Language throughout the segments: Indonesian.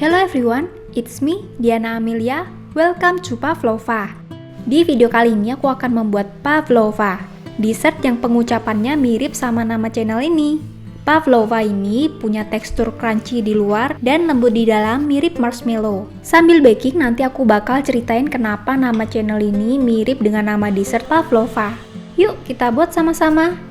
Hello everyone, it's me, Diana Amelia. Welcome to Pavlova. Di video kali ini aku akan membuat Pavlova, dessert yang pengucapannya mirip sama nama channel ini. Pavlova ini punya tekstur crunchy di luar dan lembut di dalam mirip marshmallow. Sambil baking nanti aku bakal ceritain kenapa nama channel ini mirip dengan nama dessert Pavlova. Yuk kita buat sama-sama.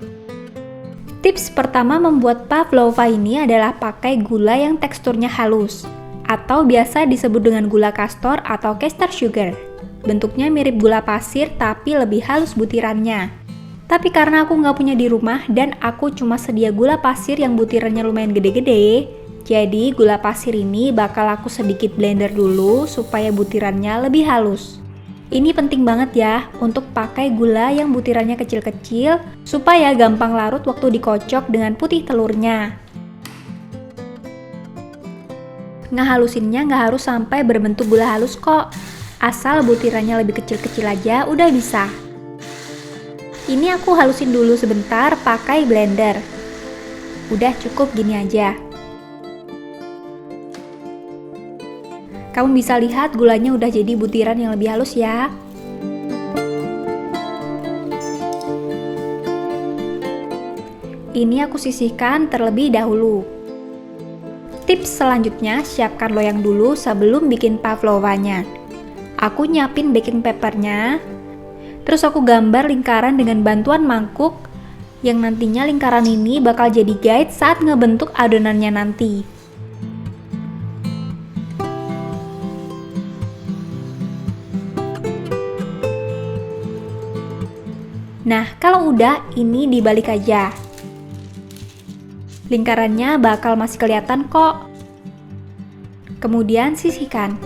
Tips pertama membuat Pavlova ini adalah pakai gula yang teksturnya halus, atau biasa disebut dengan gula kastor atau castor sugar. Bentuknya mirip gula pasir tapi lebih halus butirannya. Tapi karena aku nggak punya di rumah dan aku cuma sedia gula pasir yang butirannya lumayan gede-gede, jadi gula pasir ini bakal aku sedikit blender dulu supaya butirannya lebih halus. Ini penting banget ya untuk pakai gula yang butirannya kecil-kecil supaya gampang larut waktu dikocok dengan putih telurnya. Ngehalusinnya nggak harus sampai berbentuk gula halus kok. Asal butirannya lebih kecil-kecil aja udah bisa. Ini aku halusin dulu sebentar pakai blender. Udah cukup gini aja. Kamu bisa lihat gulanya udah jadi butiran yang lebih halus ya. Ini aku sisihkan terlebih dahulu. Tips selanjutnya, siapkan loyang dulu sebelum bikin pavlovanya. Aku nyiapin baking papernya, terus aku gambar lingkaran dengan bantuan mangkuk, yang nantinya lingkaran ini bakal jadi guide saat ngebentuk adonannya nanti. Nah, kalau udah, ini dibalik aja. Lingkarannya bakal masih kelihatan kok. Kemudian sisihkan.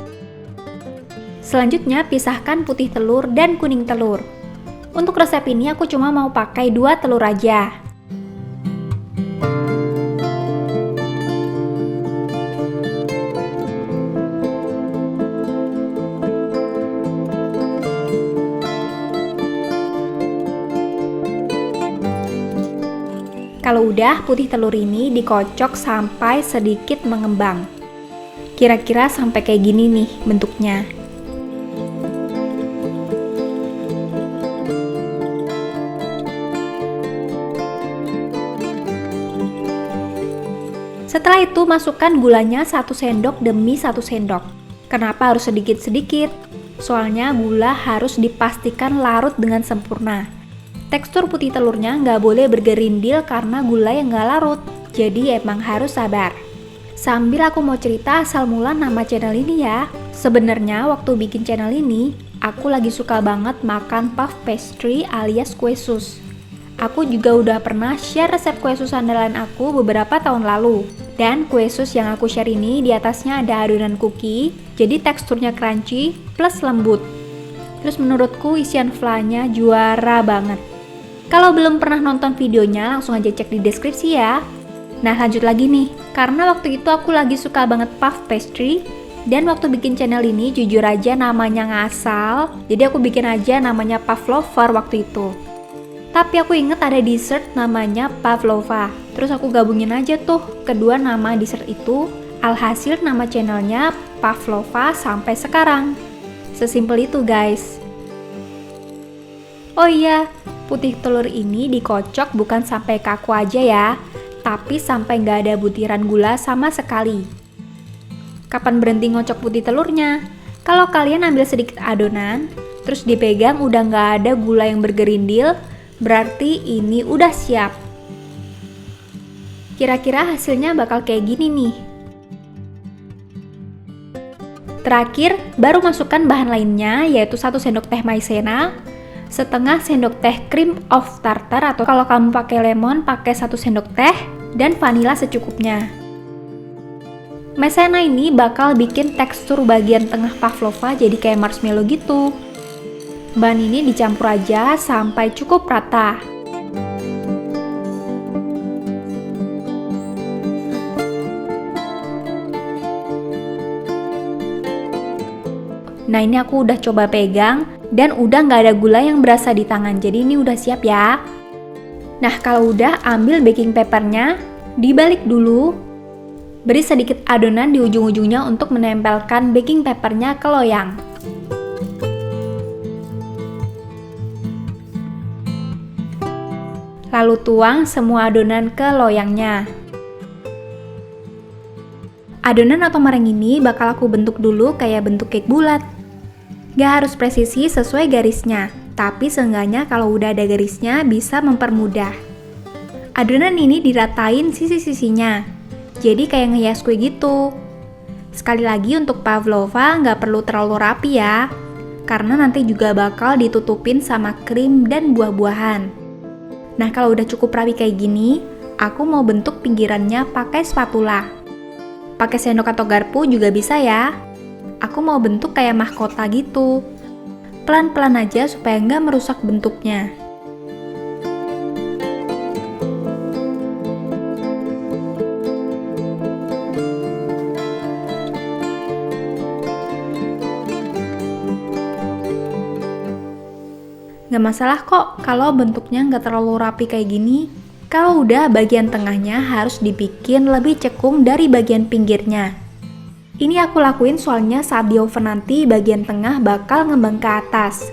Selanjutnya pisahkan putih telur dan kuning telur. Untuk resep ini aku cuma mau pakai 2 telur aja. Kalau udah, putih telur ini dikocok sampai sedikit mengembang. Kira-kira sampai kayak gini nih bentuknya. Setelah itu masukkan gulanya 1 sendok demi 1 sendok. Kenapa harus sedikit-sedikit? Soalnya gula harus dipastikan larut dengan sempurna. Tekstur putih telurnya nggak boleh bergerindil karena gula yang nggak larut. Jadi emang harus sabar. Sambil aku mau cerita asal mula nama channel ini ya. Sebenarnya waktu bikin channel ini, aku lagi suka banget makan puff pastry alias kue sus. Aku juga udah pernah share resep kue sus andalan aku beberapa tahun lalu. Dan kue sus yang aku share ini di atasnya ada adonan cookie, jadi teksturnya crunchy plus lembut. Terus menurutku isian flannya juara banget. Kalau belum pernah nonton videonya, langsung aja cek di deskripsi ya. Nah lanjut lagi nih, karena waktu itu aku lagi suka banget puff pastry, dan waktu bikin channel ini jujur aja namanya ngasal, jadi aku bikin aja namanya Pavlova waktu itu. Tapi aku inget ada dessert namanya Pavlova, terus aku gabungin aja tuh kedua nama dessert itu, alhasil nama channelnya Pavlova sampai sekarang. Sesimpel itu guys. Oh iya, putih telur ini dikocok bukan sampai kaku aja ya, tapi sampai nggak ada butiran gula sama sekali. Kapan berhenti ngocok putih telurnya? Kalau kalian ambil sedikit adonan, terus dipegang udah nggak ada gula yang bergerindil, berarti ini udah siap. Kira-kira hasilnya bakal kayak gini nih. Terakhir, baru masukkan bahan lainnya yaitu 1 sendok teh maizena, setengah sendok teh cream of tartar atau kalau kamu pakai lemon pakai 1 sendok teh, dan vanila secukupnya. Maizena ini bakal bikin tekstur bagian tengah pavlova jadi kayak marshmallow gitu. Bahan ini dicampur aja sampai cukup rata. Nah ini aku udah coba pegang dan udah nggak ada gula yang berasa di tangan, jadi ini udah siap ya. Nah kalau udah, ambil baking papernya, dibalik dulu, Beri sedikit adonan di ujung-ujungnya untuk menempelkan baking papernya ke loyang. Lalu tuang semua adonan ke loyangnya. Adonan atau meringue ini bakal aku bentuk dulu kayak bentuk cake bulat. Gak harus presisi sesuai garisnya, tapi seenggaknya kalau udah ada garisnya bisa mempermudah. Adonan ini diratain sisi-sisinya, jadi kayak ngehias kue gitu. Sekali lagi untuk pavlova nggak perlu terlalu rapi ya, karena nanti juga bakal ditutupin sama krim dan buah-buahan. Nah kalau udah cukup rapi kayak gini, aku mau bentuk pinggirannya pakai spatula. Pakai sendok atau garpu juga bisa ya. Aku mau bentuk kayak mahkota gitu. Pelan-pelan aja supaya nggak merusak bentuknya. Nggak masalah kok kalau bentuknya nggak terlalu rapi kayak gini. Kalau udah bagian tengahnya harus dibikin lebih cekung dari bagian pinggirnya. Ini aku lakuin soalnya saat di oven nanti bagian tengah bakal ngembang ke atas.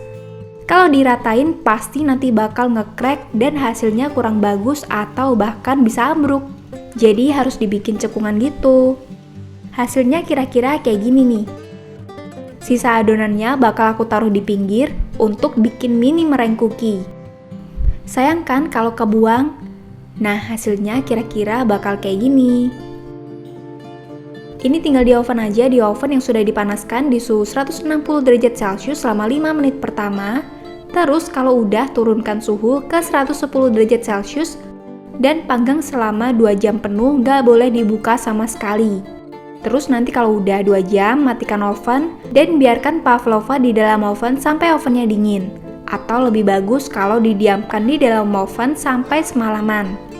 Kalau diratain pasti nanti bakal nge-crack dan hasilnya kurang bagus atau bahkan bisa ambruk. Jadi harus dibikin cekungan gitu. Hasilnya kira-kira kayak gini nih. Sisa adonannya bakal aku taruh di pinggir untuk bikin mini meringue cookie. Sayang kan kalau kebuang? Nah, hasilnya kira-kira bakal kayak gini. Ini tinggal di oven aja, di oven yang sudah dipanaskan di suhu 160 derajat Celcius selama 5 menit pertama. Terus kalau udah turunkan suhu ke 110 derajat Celcius dan panggang selama 2 jam penuh, gak boleh dibuka sama sekali. Terus nanti kalau udah 2 jam, matikan oven dan biarkan pavlova di dalam oven sampai ovennya dingin. Atau lebih bagus kalau didiamkan di dalam oven sampai semalaman.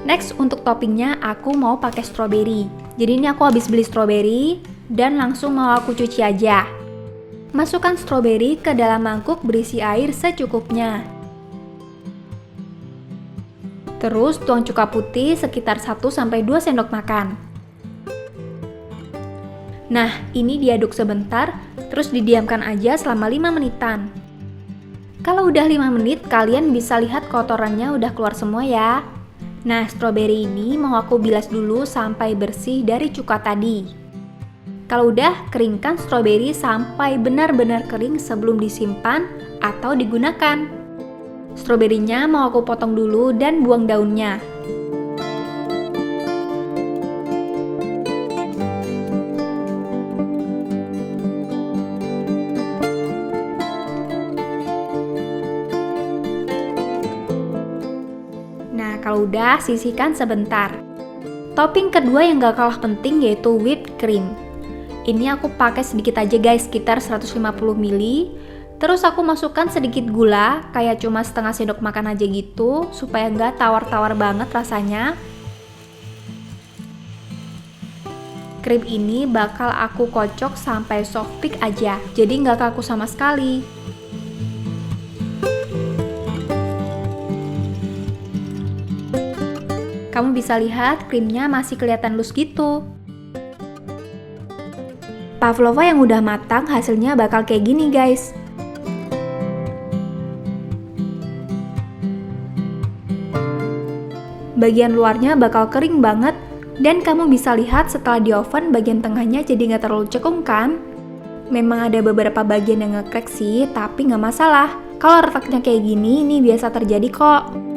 Next, untuk toppingnya aku mau pakai stroberi. Jadi ini aku habis beli stroberi dan langsung mau aku cuci aja. Masukkan stroberi ke dalam mangkuk berisi air secukupnya. Terus tuang cuka putih sekitar 1-2 sendok makan. Nah, ini diaduk sebentar, terus didiamkan aja selama 5 menitan. Kalau udah 5 menit, kalian bisa lihat kotorannya udah keluar semua ya. Nah, stroberi ini mau aku bilas dulu sampai bersih dari cuka tadi. Kalau udah, keringkan stroberi sampai benar-benar kering sebelum disimpan atau digunakan. Stroberinya mau aku potong dulu dan buang daunnya. Kalau udah, sisihkan sebentar. Topping kedua yang gak kalah penting yaitu whipped cream. Ini aku pakai sedikit aja guys, sekitar 150 ml. Terus aku masukkan sedikit gula, kayak cuma setengah sendok makan aja gitu, supaya nggak tawar-tawar banget rasanya. Krim ini bakal aku kocok sampai soft peak aja, jadi nggak kaku sama sekali. Kamu bisa lihat krimnya masih kelihatan loose gitu. Pavlova yang udah matang hasilnya bakal kayak gini guys. Bagian luarnya bakal kering banget dan kamu bisa lihat setelah di oven bagian tengahnya jadi nggak terlalu cekung kan? Memang ada beberapa bagian yang nge-crack sih, tapi nggak masalah. Kalau retaknya kayak gini, ini biasa terjadi kok.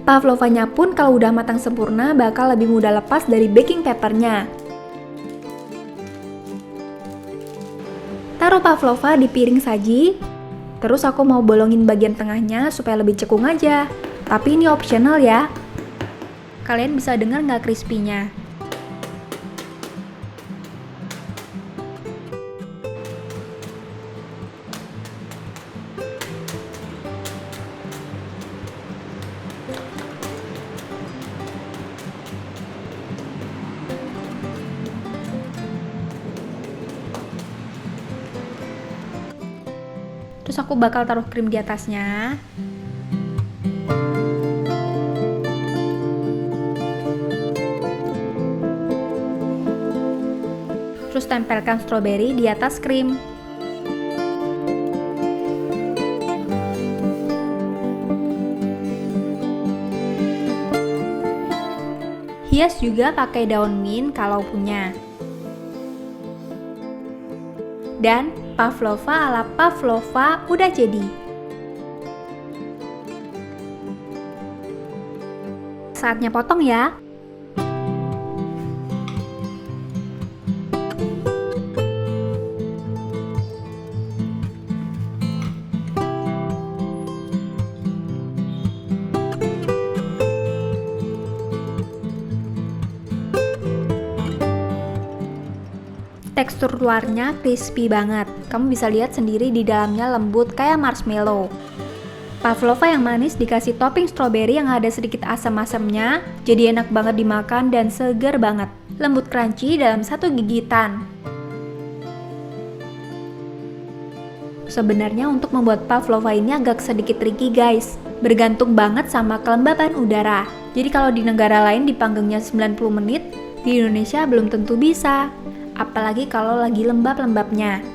Pavlovanya pun kalau udah matang sempurna bakal lebih mudah lepas dari baking papernya. Taruh pavlova di piring saji. Terus aku mau bolongin bagian tengahnya supaya lebih cekung aja. Tapi ini optional ya. Kalian bisa dengar nggak crispy-nya? Terus aku bakal taruh krim di atasnya. Terus tempelkan stroberi di atas krim. Hias juga pakai daun mint kalau punya. Dan pavlova ala pavlova udah jadi. Saatnya potong ya. Tekstur luarnya crispy banget. Kamu bisa lihat sendiri di dalamnya lembut kayak marshmallow. Pavlova yang manis dikasih topping stroberi yang ada sedikit asam-asamnya, jadi enak banget dimakan dan seger banget. Lembut crunchy dalam satu gigitan. Sebenarnya untuk membuat pavlova ini agak sedikit tricky guys. Bergantung banget sama kelembapan udara. Jadi kalau di negara lain dipanggangnya 90 menit, di Indonesia belum tentu bisa. Apalagi kalau lagi lembab-lembabnya.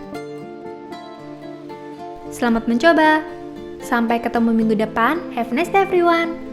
Selamat mencoba. Sampai ketemu minggu depan. Have a nice day everyone.